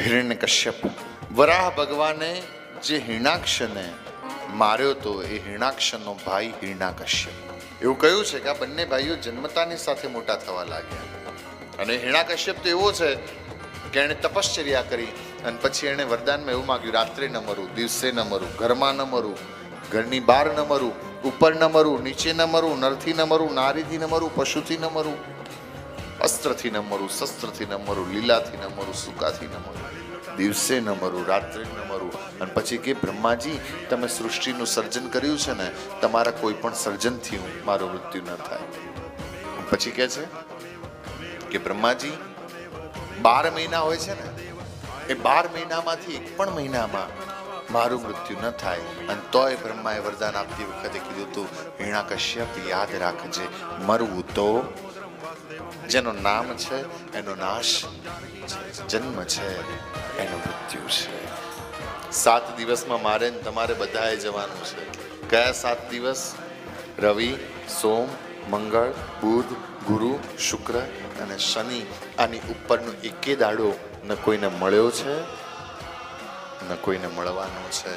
હિરણ્યકશ્યપ, વરાહ ભગવાને જે હિરણાક્ષને માર્યો તો એ હિરણાક્ષનો ભાઈ હિરણ્યકશ્યપ. એવું કહ્યું છે કે આ બંને ભાઈઓ જન્મતાની સાથે મોટા થવા લાગ્યા. અને હિરણ્યકશ્યપ તો એવો છે કે એણે તપશ્ચર્યા કરી અને પછી એણે વરદાનમાં એવું માગ્યું, રાત્રે ન મરું, દિવસે ન મરું, ઘરમાં ન મરું, ઘરની બહાર ન મરું, ઉપર ન મરું, નીચે ન મરું, નરથી ન મરું, નારીથી ન મરું, પશુથી ન મરું, અસ્ત્રથી ન મરું, શસ્ત્રથી ન મરું, લીલાથી ન મરું, સૂકાથી ન મરું, દિવસે ન મરું, રાત્રે ન મરું. અને પછી કે બ્રહ્માજી, તમે સૃષ્ટિનું સર્જન કર્યું છે ને, તમારા કોઈ પણ સર્જનથી મારું મૃત્યુ ન થાય. પછી કે છે કે બ્રહ્માજી 12 મહિના હોય છે ને, એ 12 મહિનામાંથી એક પણ મહિનામાં મારું મૃત્યુ ન થાય. અને તોય બ્રહ્માએ વરદાન આપતી વખતે કીધું હતું, હિરણ્યકશ્યપ યાદ રાખજે, મરવું તો જેનો નામ છે એનો નાશ, જન્મ છે એનો મૃત્યુ છે. 7 દિવસમાં મારે ને તમારે બધાએ જવાનું છે. કયા 7 દિવસ? રવિ, સોમ, મંગળ, બુધ, ગુરુ, શુક્ર અને શનિ. આની ઉપરનો એકે દાડો ન કોઈને મળ્યો છે ન કોઈને મળવાનો છે.